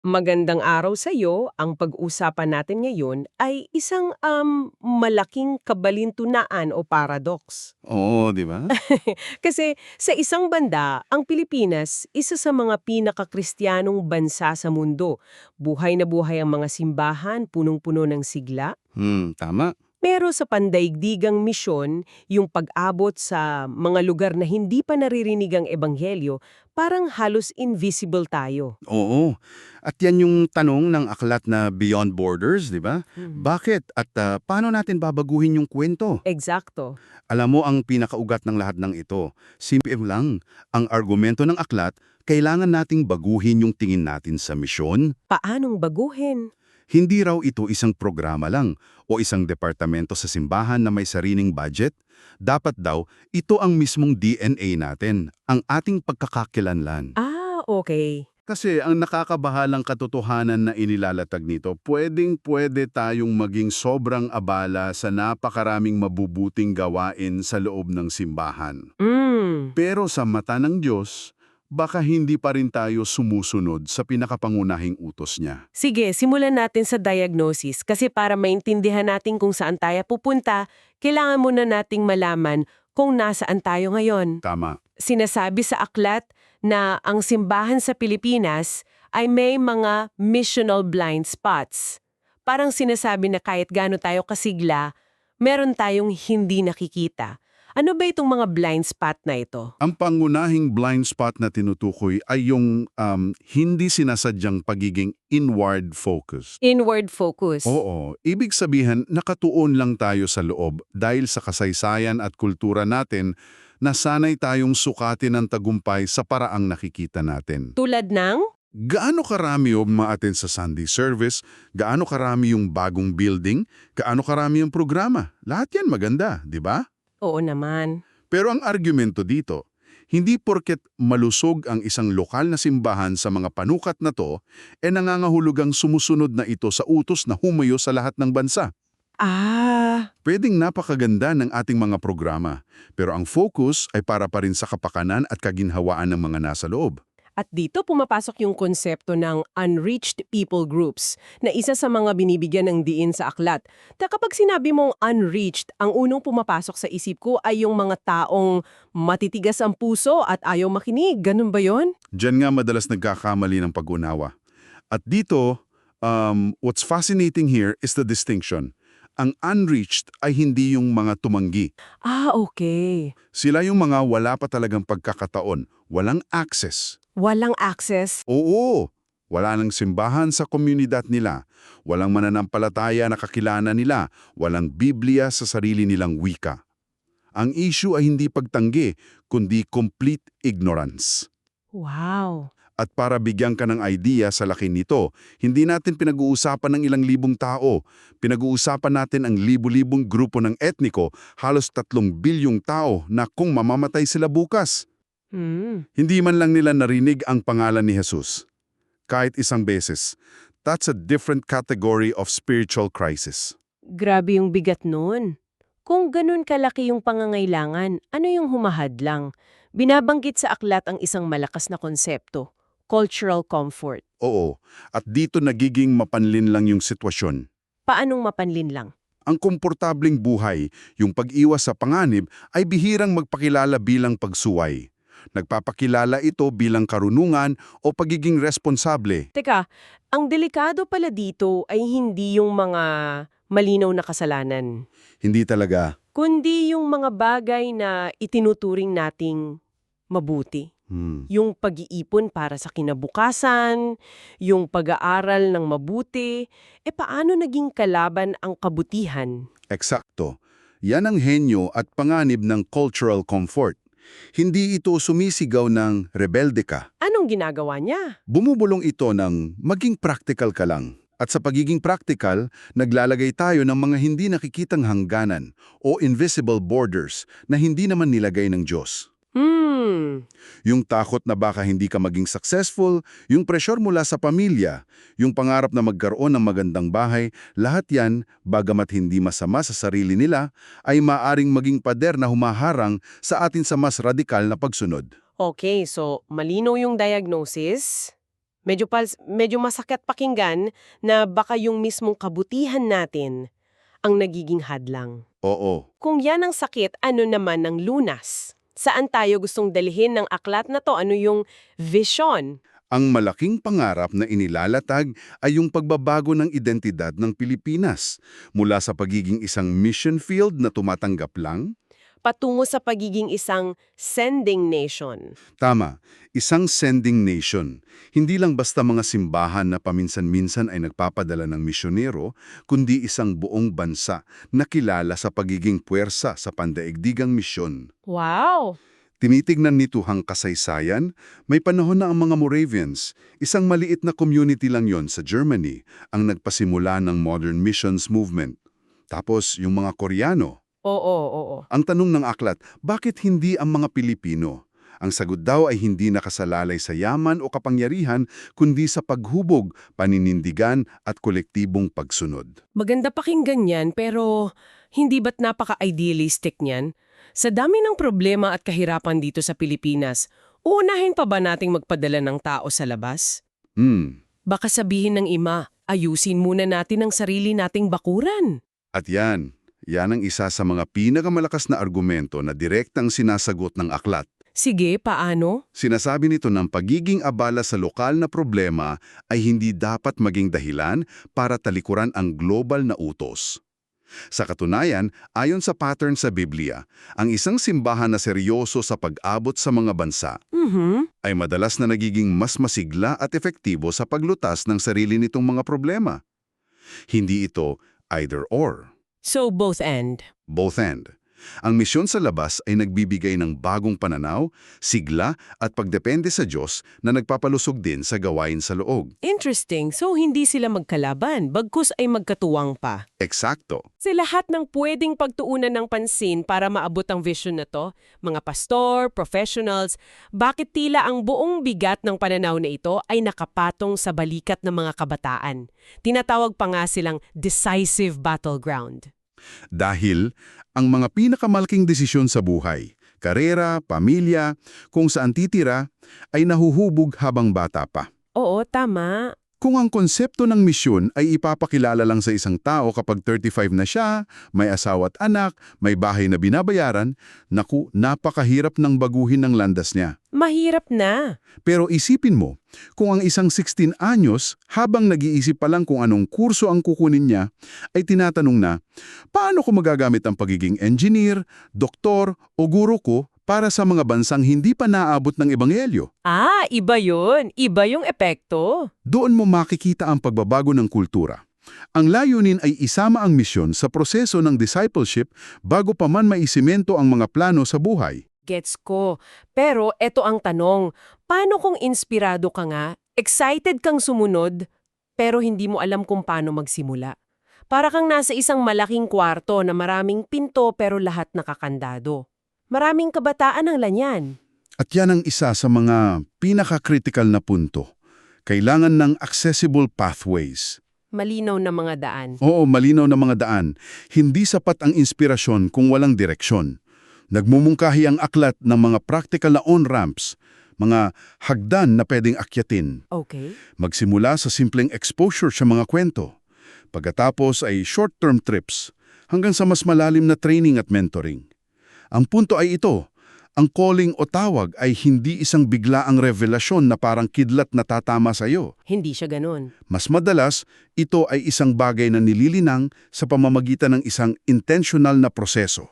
Magandang araw sa iyo. Ang pag-usapan natin ngayon ay isang malaking kabalintunaan o paradox. Oo, 'di ba? Kasi sa isang banda, ang Pilipinas, isa sa mga pinakakristiyanong bansa sa mundo. Buhay na buhay ang mga simbahan, punong-puno ng sigla. Tama. Pero sa pandaigdigang misyon, yung pag-abot sa mga lugar na hindi pa naririnig ang ebanghelyo, parang halos invisible tayo. Oo. At 'yan yung tanong ng aklat na Beyond Borders, 'di ba? Mhm. Bakit at paano natin babaguhin yung kwento? Eksakto. Alam mo ang pinakaugat ng lahat ng ito. Simple lang. Ang argumento ng aklat, kailangan nating baguhin yung tingin natin sa misyon. Paanong baguhin? Hindi raw ito isang programa lang o isang departamento sa simbahan na may sariling budget. Dapat daw, ito ang mismong DNA natin, ang ating pagkakakilanlan. Okay. Kasi ang nakakabahalang katotohanan na inilalatag nito, pwedeng-pwede tayong maging sobrang abala sa napakaraming mabubuting gawain sa loob ng simbahan. Mm. Pero sa mata ng Diyos, baka hindi pa rin tayo sumusunod sa pinakapangunahing utos niya. Sige, simulan natin sa diagnosis kasi para maintindihan natin kung saan tayo pupunta, kailangan muna nating malaman kung nasaan tayo ngayon. Tama. Sinasabi sa aklat na ang simbahan sa Pilipinas ay may mga missional blind spots. Parang sinasabi na kahit gaano tayo kasigla, meron tayong hindi nakikita. Ano ba itong mga blind spot na ito? Ang pangunahing blind spot na tinutukoy ay yung hindi sinasadyang pagiging inward focused. Inward focus. Oo, ibig sabihin nakatuon lang tayo sa loob dahil sa kasaysayan at kultura natin na sanay tayong sukatin ang tagumpay sa paraang nakikita natin. Tulad ng? Gaano karami yung ma-attend sa Sunday service, gaano karami yung bagong building, gaano karami yung programa. Lahat yan maganda, di ba? Oo naman. Pero ang argumento dito, hindi porket malusog ang isang lokal na simbahan sa mga panukat na to, nangangahulugang sumusunod na ito sa utos na humayo sa lahat ng bansa. Ah, Pwedeng napakaganda ng ating mga programa, pero ang focus ay para pa rin sa kapakanan at kaginhawaan ng mga nasa loob. at dito pumapasok yung konsepto ng unreached people groups na isa sa mga binibigyan ng diin sa aklat. Kapag sinabi mong unreached, ang unang pumapasok sa isip ko ay yung mga taong matitigas ang puso at ayaw makinig. Ganun ba yon? Diyan nga madalas nagkakamali ng pag-unawa. At dito, what's fascinating here is the distinction. Ang unreached ay hindi yung mga tumanggi. Okay. Sila yung mga wala pa talagang pagkakataon, walang access. Walang access. Oo, wala nang simbahan sa komunidad nila, walang mananampalataya na kakilala nila, walang Biblia sa sarili nilang wika. Ang issue ay hindi pagtanggi, kundi complete ignorance. Wow. At para bigyan ka ng idea sa laki nito, hindi natin pinag-uusapan ng ilang libong tao. Pinag-uusapan natin ang libu-libong grupo ng etniko, halos 3 bilyong tao na kung mamamatay sila bukas. Hmm. Hindi man lang nila narinig ang pangalan ni Jesus. Kahit isang beses. That's a different category of spiritual crisis. Grabe yung bigat nun. Kung ganun kalaki yung pangangailangan, ano yung humahadlang? Binabanggit sa aklat ang isang malakas na konsepto, cultural comfort. Oo, at dito nagiging mapanlin lang yung sitwasyon. Paanong mapanlin lang? Ang komportabling buhay, yung pag-iwas sa panganib, ay bihirang magpakilala bilang pagsuway. Nagpapakilala ito bilang karunungan o pagiging responsable. Teka, ang delikado pala dito ay hindi yung mga malinaw na kasalanan, Hindi talaga. kundi yung mga bagay na itinuturing nating mabuti. Yung pag-iipon para sa kinabukasan, yung pag-aaral ng mabuti, paano naging kalaban ang kabutihan? Eksakto. Yan ang henyo at panganib ng cultural comfort. Hindi ito sumisigaw ng rebelde ka. Anong ginagawa niya? Bumubulong ito ng maging practical ka lang. At sa pagiging practical, naglalagay tayo ng mga hindi nakikitang hangganan o invisible borders na hindi naman nilagay ng Diyos. Yung takot na baka hindi ka maging successful, yung pressure mula sa pamilya, yung pangarap na magkaroon ng magandang bahay, lahat yan, bagamat hindi masama sa sarili nila, ay maaring maging pader na humaharang sa atin sa mas radikal na pagsunod. Okay, so malinaw yung diagnosis, Medyo masakit pakinggan na baka yung mismong kabutihan natin ang nagiging hadlang. Oo. Kung yan ang sakit, ano naman ang lunas? Saan tayo gustong dalhin ng aklat na to? Ano yung vision? Ang malaking pangarap na inilalatag ay yung pagbabago ng identidad ng Pilipinas mula sa pagiging isang mission field na tumatanggap lang. Patungo sa pagiging isang sending nation. Tama, isang sending nation. Hindi lang basta mga simbahan na paminsan-minsan ay nagpapadala ng misyonero, kundi isang buong bansa na kilala sa pagiging puwersa sa pandaigdigang misyon. Wow! Tinitignan nituhang kasaysayan, may panahon na ang mga Moravians, isang maliit na community lang yon sa Germany, ang nagpasimula ng modern missions movement. Tapos yung mga Koreano. Oo. Ang tanong ng aklat, bakit hindi ang mga Pilipino? Ang sagot daw ay hindi nakasalalay sa yaman o kapangyarihan, kundi sa paghubog, paninindigan at kolektibong pagsunod. Maganda pakinggan yan, pero hindi ba't napaka-idealistic niyan? Sa dami ng problema at kahirapan dito sa Pilipinas, uunahin pa ba nating magpadala ng tao sa labas? Baka sabihin ng ima, ayusin muna natin ang sarili nating bakuran. At yan ang isa sa mga pinakamalakas na argumento na direktang sinasagot ng aklat. Sige, paano? Sinasabi nito ng pagiging abala sa lokal na problema ay hindi dapat maging dahilan para talikuran ang global na utos. Sa katunayan, ayon sa pattern sa Biblia, ang isang simbahan na seryoso sa pag-abot sa mga bansa ay madalas na nagiging mas masigla at epektibo sa paglutas ng sarili nitong mga problema. Hindi ito either or. So, both end. Both end. Ang misyon sa labas ay nagbibigay ng bagong pananaw, sigla at pagdepende sa Diyos na nagpapalusog din sa gawain sa loob. Interesting. So, hindi sila magkalaban, bagkus ay magkatuwang pa. Eksakto. Sa lahat ng pwedeng pagtuunan ng pansin para maabot ang vision na to, mga pastor, professionals, bakit tila ang buong bigat ng pananaw na ito ay nakapatong sa balikat ng mga kabataan? Tinatawag pa nga silang decisive battleground. Dahil ang mga pinakamalaking desisyon sa buhay, karera, pamilya, kung saan titira, ay nahuhubog habang bata pa. Oo, tama. Kung ang konsepto ng misyon ay ipapakilala lang sa isang tao kapag 35 na siya, may asawa at anak, may bahay na binabayaran, naku, napakahirap ng baguhin ng landas niya. Mahirap na. Pero isipin mo, kung ang isang 16 anyos, habang nag-iisip pa lang kung anong kurso ang kukunin niya, ay tinatanong na, paano ko magagamit ang pagiging engineer, doktor o guro ko para sa mga bansang hindi pa naabot ng ebanghelyo? Iba yun. Iba yung epekto. Doon mo makikita ang pagbabago ng kultura. Ang layunin ay isama ang misyon sa proseso ng discipleship bago pa man maisimento ang mga plano sa buhay. Gets ko. Pero eto ang tanong, paano kung inspirado ka nga, excited kang sumunod, pero hindi mo alam kung paano magsimula? Para kang nasa isang malaking kwarto na maraming pinto pero lahat nakakandado. Maraming kabataan ang lanyan. At yan ang isa sa mga pinaka-critical na punto. Kailangan ng accessible pathways. Malinaw na mga daan. Oo, malinaw na mga daan. Hindi sapat ang inspirasyon kung walang direksyon. Nagmumungkahi ang aklat ng mga practical na on-ramps, mga hagdan na pwedeng akyatin. Okay. Magsimula sa simpleng exposure sa mga kwento. Pagkatapos ay short-term trips, hanggang sa mas malalim na training at mentoring. Ang punto ay ito, ang calling o tawag ay hindi isang biglaang revelasyon na parang kidlat na tatama sa iyo. Hindi siya ganun. Mas madalas, ito ay isang bagay na nililinang sa pamamagitan ng isang intentional na proseso.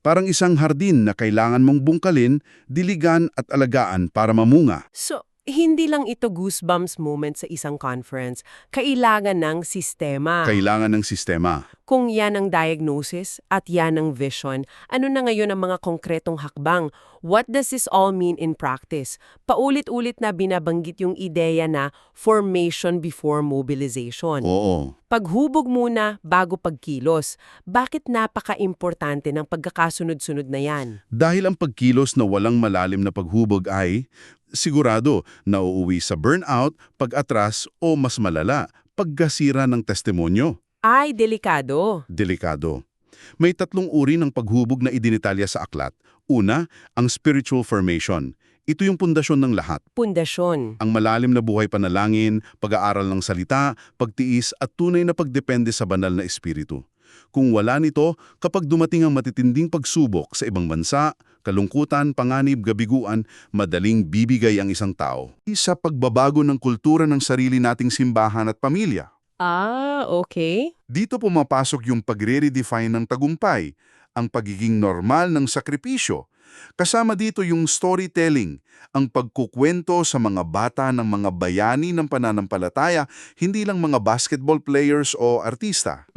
Parang isang hardin na kailangan mong bungkalin, diligan at alagaan para mamunga. So, hindi lang ito goosebumps moment sa isang conference. Kailangan ng sistema. Kailangan ng sistema. Kung yan ang diagnosis at yan ang vision, ano na ngayon ang mga konkretong hakbang? What does this all mean in practice? Paulit-ulit na binabanggit yung ideya na formation before mobilization. Oo. Paghubog muna bago pagkilos. Bakit napaka-importante ng pagkakasunod-sunod na yan? Dahil ang pagkilos na walang malalim na paghubog ay, sigurado na uuwi sa burnout, pag-atras o mas malala, pagkasira ng testimonyo. Ay, delikado. Delikado. May tatlong uri ng paghubog na idinitalya sa aklat. Una, ang spiritual formation. Ito yung pundasyon ng lahat. Pundasyon. Ang malalim na buhay panalangin, pag-aaral ng salita, pagtiis at tunay na pagdepende sa banal na espiritu. Kung wala nito, kapag dumating ang matitinding pagsubok sa ibang bansa, kalungkutan, panganib, gabiguan, madaling bibigay ang isang tao. Sa pagbabago ng kultura ng sarili nating simbahan at pamilya. Okay. Dito pumapasok yung pagre-redefine ng tagumpay, ang pagiging normal ng sakripisyo. Kasama dito yung storytelling, ang pagkukwento sa mga bata ng mga bayani ng pananampalataya, hindi lang mga basketball players o artista.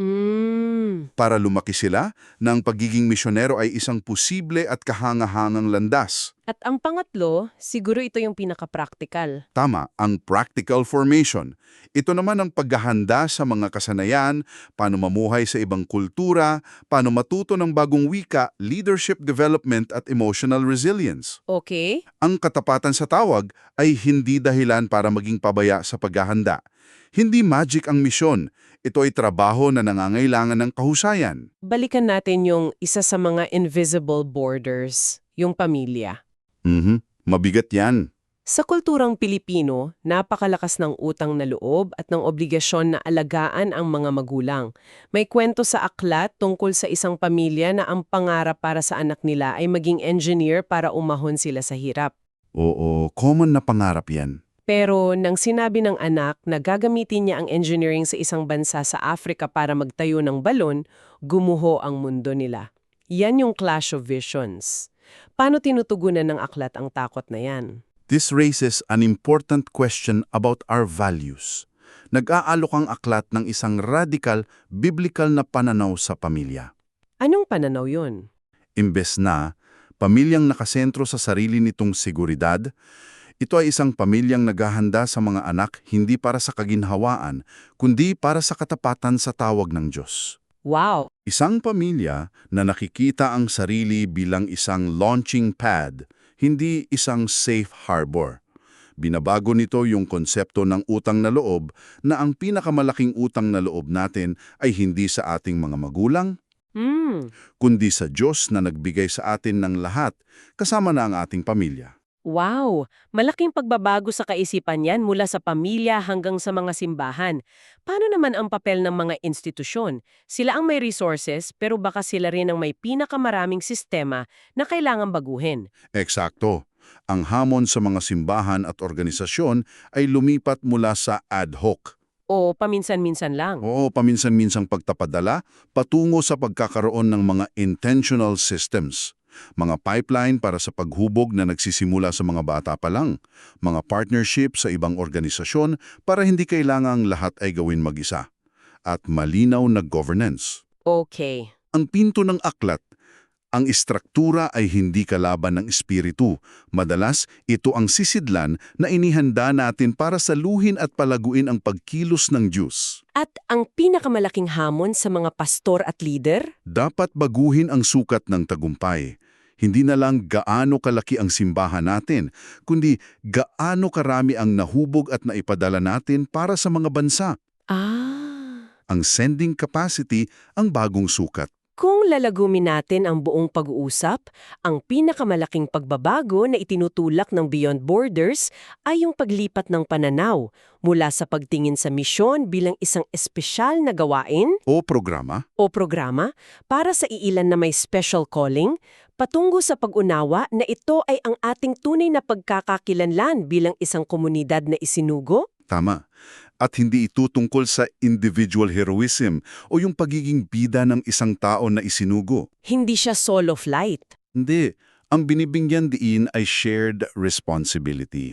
Para lumaki sila na ang pagiging misyonero ay isang posible at kahangahangang landas. At ang pangatlo, siguro ito yung pinaka-practical. Tama, ang practical formation. Ito naman ang paghahanda sa mga kasanayan, paano mamuhay sa ibang kultura, paano matuto ng bagong wika, leadership development at emotional resilience. Okay? Ang katapatan sa tawag ay hindi dahilan para maging pabaya sa paghahanda. Hindi magic ang misyon. Ito ay trabaho na nangangailangan ng kahusayan. Balikan natin yung isa sa mga invisible borders, yung pamilya. Mabigat yan. Sa kulturang Pilipino, napakalakas ng utang na loob at ng obligasyon na alagaan ang mga magulang. May kwento sa aklat tungkol sa isang pamilya na ang pangarap para sa anak nila ay maging engineer para umahon sila sa hirap. Oo, common na pangarap yan. Pero nang sinabi ng anak na gagamitin niya ang engineering sa isang bansa sa Africa para magtayo ng balon, gumuho ang mundo nila. Yan yung clash of visions. Paano tinutugunan ng aklat ang takot na yan? This raises an important question about our values. Nag-aalok ang aklat ng isang radical, biblical na pananaw sa pamilya. Anong pananaw yun? Imbes na pamilyang nakasentro sa sarili nitong seguridad, ito ay isang pamilyang naghahanda sa mga anak hindi para sa kaginhawaan, kundi para sa katapatan sa tawag ng Diyos. Wow! Isang pamilya na nakikita ang sarili bilang isang launching pad, hindi isang safe harbor. Binabago nito yung konsepto ng utang na loob na ang pinakamalaking utang na loob natin ay hindi sa ating mga magulang, kundi sa Diyos na nagbigay sa atin ng lahat, kasama na ang ating pamilya. Wow! Malaking pagbabago sa kaisipan yan mula sa pamilya hanggang sa mga simbahan. Paano naman ang papel ng mga institusyon? Sila ang may resources pero baka sila rin ang may pinakamaraming sistema na kailangan baguhin. Eksakto. Ang hamon sa mga simbahan at organisasyon ay lumipat mula sa ad hoc. O paminsan-minsan lang. Oo, paminsan-minsang pagtapadala patungo sa pagkakaroon ng mga intentional systems. Mga pipeline para sa paghubog na nagsisimula sa mga bata pa lang, mga partnership sa ibang organisasyon para hindi kailangang lahat ay gawin mag-isa, at malinaw na governance. Okay. Ang pinto ng aklat, ang istruktura ay hindi kalaban ng espiritu. Madalas, ito ang sisidlan na inihanda natin para saluhin at palaguin ang pagkilos ng Diyos. At ang pinakamalaking hamon sa mga pastor at leader? Dapat baguhin ang sukat ng tagumpay. Hindi na lang gaano kalaki ang simbahan natin, kundi gaano karami ang nahubog at naipadala natin para sa mga bansa. Ang sending capacity ang bagong sukat. Kung lalagumin natin ang buong pag-uusap, ang pinakamalaking pagbabago na itinutulak ng Beyond Borders ay yung paglipat ng pananaw mula sa pagtingin sa misyon bilang isang espesyal na gawain O programa, o programa para sa iilan na may special calling, patungo sa pag-unawa na ito ay ang ating tunay na pagkakakilanlan bilang isang komunidad na isinugo. tama. At hindi ito tungkol sa individual heroism o yung pagiging bida ng isang tao na isinugo. Hindi siya solo flight. Hindi. Ang binibigyan diin ay shared responsibility.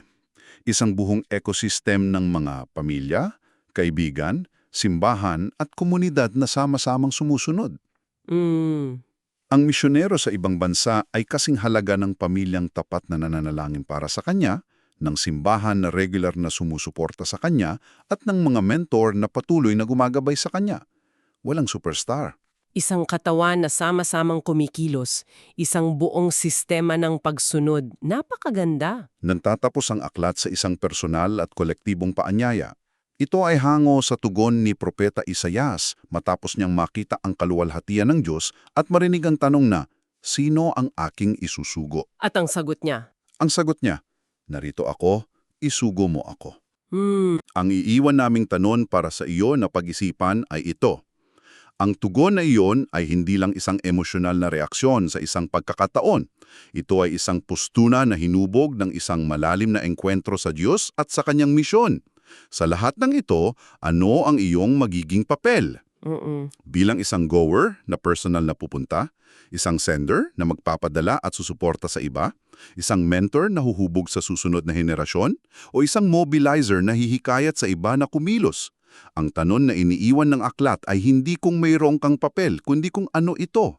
Isang buong ecosystem ng mga pamilya, kaibigan, simbahan at komunidad na sama-samang sumusunod. Ang misyonero sa ibang bansa ay kasing halaga ng pamilyang tapat na nananalangin para sa kanya, ng simbahan na regular na sumusuporta sa kanya, at ng mga mentor na patuloy na gumagabay sa kanya. Walang superstar. Isang katawan na sama-samang kumikilos, isang buong sistema ng pagsunod. Napakaganda. Nantatapos ang aklat sa isang personal at kolektibong paanyaya. Ito ay hango sa tugon ni Propeta Isaias matapos niyang makita ang kaluwalhatian ng Diyos at marinig ang tanong na, "Sino ang aking isusugo?" At ang sagot niya? Ang sagot niya, narito ako, isugo mo ako. Hmm, Ang iiwan naming tanon para sa iyo na pag-isipan ay ito. Ang tugon na iyon ay hindi lang isang emosyonal na reaksyon sa isang pagkakataon. Ito ay isang postuna na hinubog ng isang malalim na engkwentro sa Diyos at sa kanyang misyon. Sa lahat ng ito, ano ang iyong magiging papel? mm. Bilang isang goer na personal na pupunta, isang sender na magpapadala at susuporta sa iba, isang mentor na huhubog sa susunod na henerasyon, o isang mobilizer na hihikayat sa iba na kumilos. Ang tanon na iniiwan ng aklat ay hindi kung mayroong kang papel, kundi kung ano ito.